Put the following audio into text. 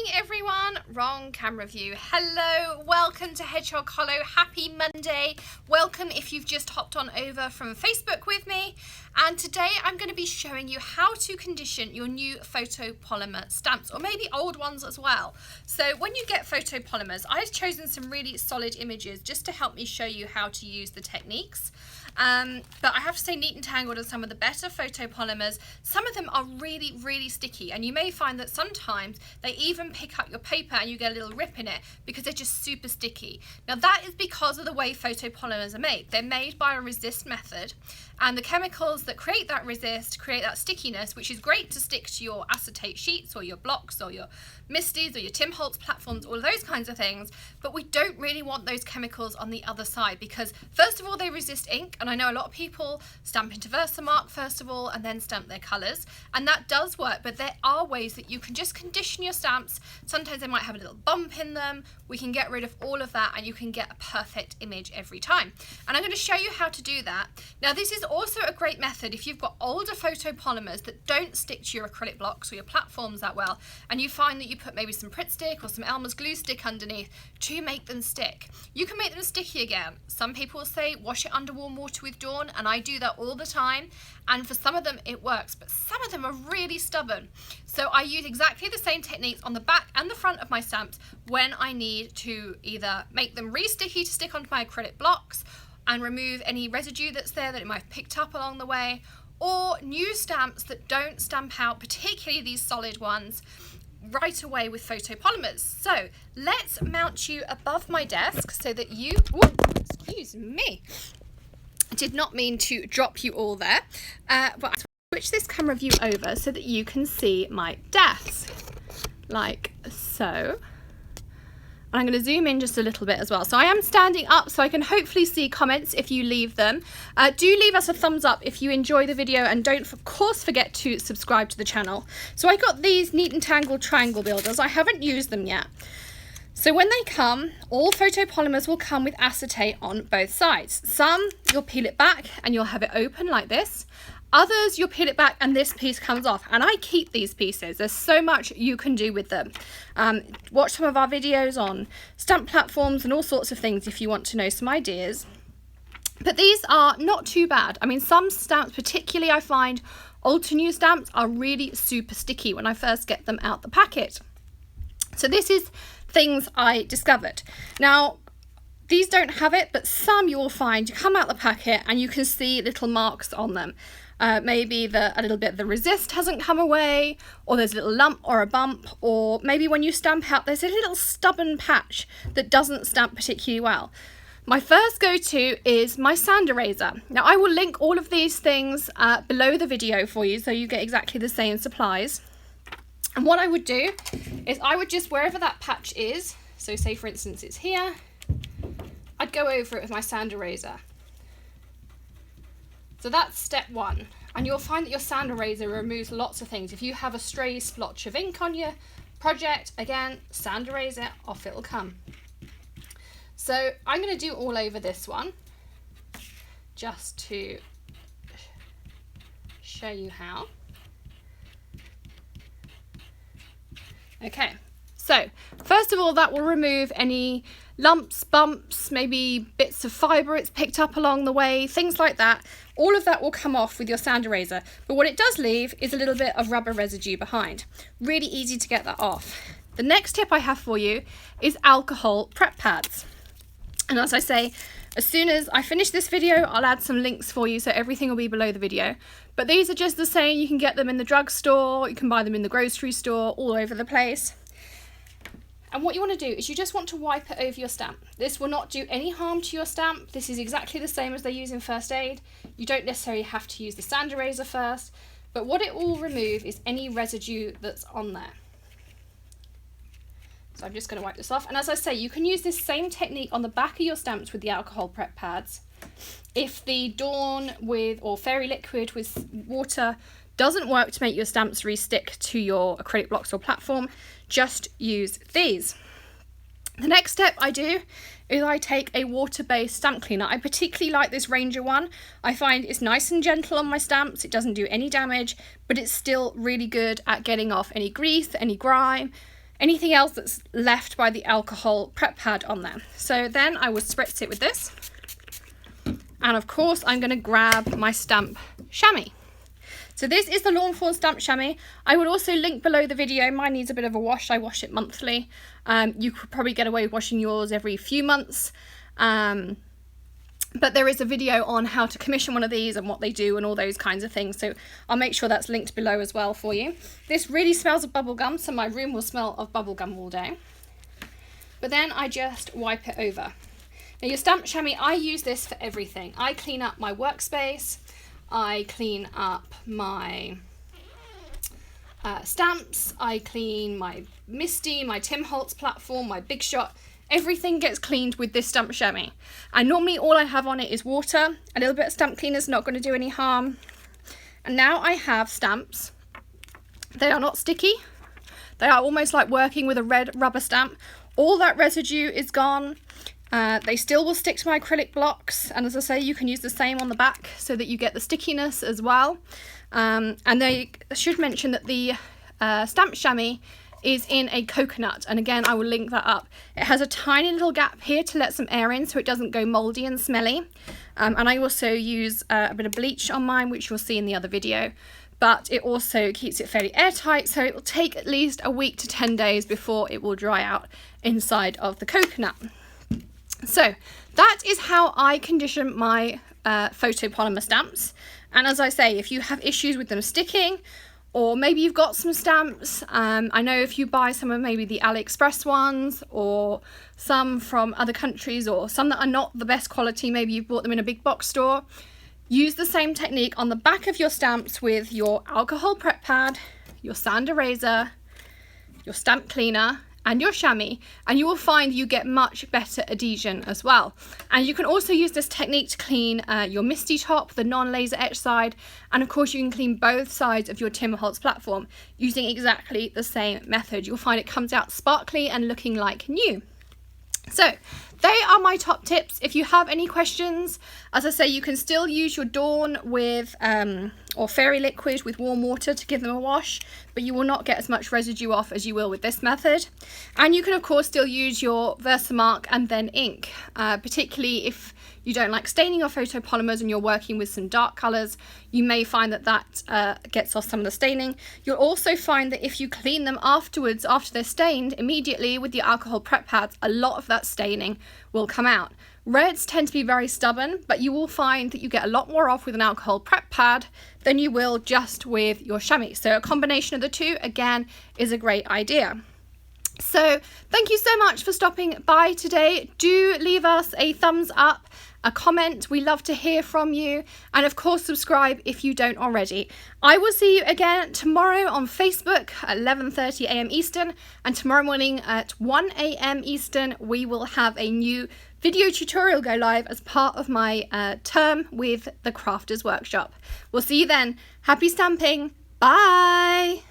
morning everyone. Wrong camera view. Hello, welcome to Hedgehog Hollow. Happy Monday. Welcome if you've just hopped on over from Facebook with me. And today I'm going to be showing you how to condition your new photopolymer stamps, or maybe old ones as well. So when you get photopolymers, I've chosen some really solid images just to help me show you how to use the techniques. But I have to say Neat and Tangled are some of the better photopolymers. Some of them are really, really sticky, and you may find that sometimes they even pick up your paper and you get a little rip in it because they're just super sticky. Now that is because of the way photopolymers are made. They're made by a resist method, and the chemicals that create that resist create that stickiness, which is great to stick to your acetate sheets or your blocks or your misties or your Tim Holtz platforms, all of those kinds of things. But we don't really want those chemicals on the other side because first of all they resist ink, and I know a lot of people stamp into Versamark first of all and then stamp their colours, and that does work, but there are ways that you can just condition your stamps. Sometimes they might have a little bump in them. We can get rid of all of that and you can get a perfect image every time, and I'm going to show you how to do that. Now this is also a great method if you've got older photopolymers that don't stick to your acrylic blocks or your platforms that well, and you find that you put maybe some Pritt stick or some Elmer's glue stick underneath to make them stick. You can make them sticky again. Some people say wash it under warm water with Dawn, and I do that all the time, and for some of them it works, but some of them are really stubborn. So I use exactly the same techniques on the back and the front of my stamps when I need to either make them re-sticky to stick onto my acrylic blocks and remove any residue that's there that it might have picked up along the way, or new stamps that don't stamp out, particularly these solid ones, right away with photopolymers. So let's mount you above my desk so that you, excuse me, I did not mean to drop you all there, but I'll switch this camera view over so that you can see my desk, like so. And I'm going to zoom in just a little bit as well. So I am standing up so I can hopefully see comments if you leave them. Do leave us a thumbs up if you enjoy the video, and don't of course forget to subscribe to the channel. So I got these Neat and Tangled triangle builders. I haven't used them yet. So when they come, all photopolymers will come with acetate on both sides. Some you'll peel it back and you'll have it open like this. Others you'll peel it back and this piece comes off, and I keep these pieces. There's so much you can do with them. Watch some of our videos on stamp platforms and all sorts of things if you want to know some ideas. But these are not too bad. I mean, some stamps, particularly I find old to new stamps, are really super sticky when I first get them out the packet. So this is things I discovered. Now these don't have it, but some you will find you come out the packet and you can see little marks on them. Maybe a little bit of the resist hasn't come away, or there's a little lump or a bump, or maybe when you stamp out there's a little stubborn patch that doesn't stamp particularly well. My first go-to is my sand eraser. Now I will link all of these things below the video for you so you get exactly the same supplies. And what I would do is I would just, wherever that patch is, so say for instance it's here, I'd go over it with my sand eraser. So that's step one, and you'll find that your sand eraser removes lots of things. If you have a stray splotch of ink on your project, again, sand eraser, off it'll come. So I'm going to do all over this one, just to show you how. Okay, so first of all that will remove any lumps, bumps, maybe bits of fibre it's picked up along the way, things like that. All of that will come off with your sand eraser, but what it does leave is a little bit of rubber residue behind. Really easy to get that off. The next tip I have for you is alcohol prep pads. And as I say, as soon as I finish this video, I'll add some links for you, so everything will be below the video. But these are just the same. You can get them in the drugstore, you can buy them in the grocery store, all over the place. And what you want to do is you just want to wipe it over your stamp. This will not do any harm to your stamp. This is exactly the same as they use in first aid. You don't necessarily have to use the sand eraser first, but what it will remove is any residue that's on there. So I'm just going to wipe this off. And as I say, you can use this same technique on the back of your stamps with the alcohol prep pads. If the Dawn or Fairy Liquid with water doesn't work to make your stamps re-stick to your acrylic blocks or platform, just use these. The next step I do is I take a water-based stamp cleaner. I particularly like this Ranger one. I find it's nice and gentle on my stamps. It doesn't do any damage, but it's still really good at getting off any grease, any grime, anything else that's left by the alcohol prep pad on there. So then I will spritz it with this. And of course, I'm going to grab my stamp chamois. So this is the Lawn Fawn stamp chamois. I would also link below the video. Mine needs a bit of a wash. I wash it monthly. You could probably get away with washing yours every few months. But there is a video on how to commission one of these and what they do and all those kinds of things. So I'll make sure that's linked below as well for you. This really smells of bubblegum, so my room will smell of bubblegum all day. But then I just wipe it over. Now your stamp chamois, I use this for everything. I clean up my workspace. I clean up my stamps. I clean my Misty, my Tim Holtz platform, my Big Shot. Everything gets cleaned with this stamp chamois. And normally all I have on it is water. A little bit of stamp cleaner is not going to do any harm. And now I have stamps. They are not sticky. They are almost like working with a red rubber stamp. All that residue is gone. They still will stick to my acrylic blocks. And as I say, you can use the same on the back so that you get the stickiness as well. And I should mention that the stamp chamois is in a coconut, and again I will link that up. It has a tiny little gap here to let some air in so it doesn't go moldy and smelly, and I also use a bit of bleach on mine, which you'll see in the other video, but it also keeps it fairly airtight, so it will take at least a week to 10 days before it will dry out inside of the coconut. So that is how I condition my photopolymer stamps. And as I say, if you have issues with them sticking, or maybe you've got some stamps, I know if you buy some of maybe the AliExpress ones, or some from other countries, or some that are not the best quality, maybe you've bought them in a big box store, use the same technique on the back of your stamps with your alcohol prep pad, your sand eraser, your stamp cleaner, and your chamois, and you will find you get much better adhesion as well. And you can also use this technique to clean your Misty top, the non-laser etch side, and of course you can clean both sides of your Tim Holtz platform using exactly the same method. You'll find it comes out sparkly and looking like new. So they are my top tips. If you have any questions, as I say, you can still use your Dawn with or Fairy Liquid with warm water to give them a wash, but you will not get as much residue off as you will with this method. And you can of course still use your Versamark and then ink, particularly if you don't like staining your photopolymers and you're working with some dark colours. You may find that that gets off some of the staining. You'll also find that if you clean them afterwards, after they're stained, immediately with the alcohol prep pads, a lot of that staining will come out. Reds tend to be very stubborn, but you will find that you get a lot more off with an alcohol prep pad than you will just with your chamois. So a combination of the two, again, is a great idea. So thank you so much for stopping by today. Do leave us a thumbs up, a comment. We love to hear from you, and of course subscribe if you don't already. I will see you again tomorrow on Facebook at 11:30 a.m. Eastern, and tomorrow morning at 1 a.m. Eastern we will have a new video tutorial go live as part of my term with the Crafters Workshop. We'll see you then. Happy stamping. Bye.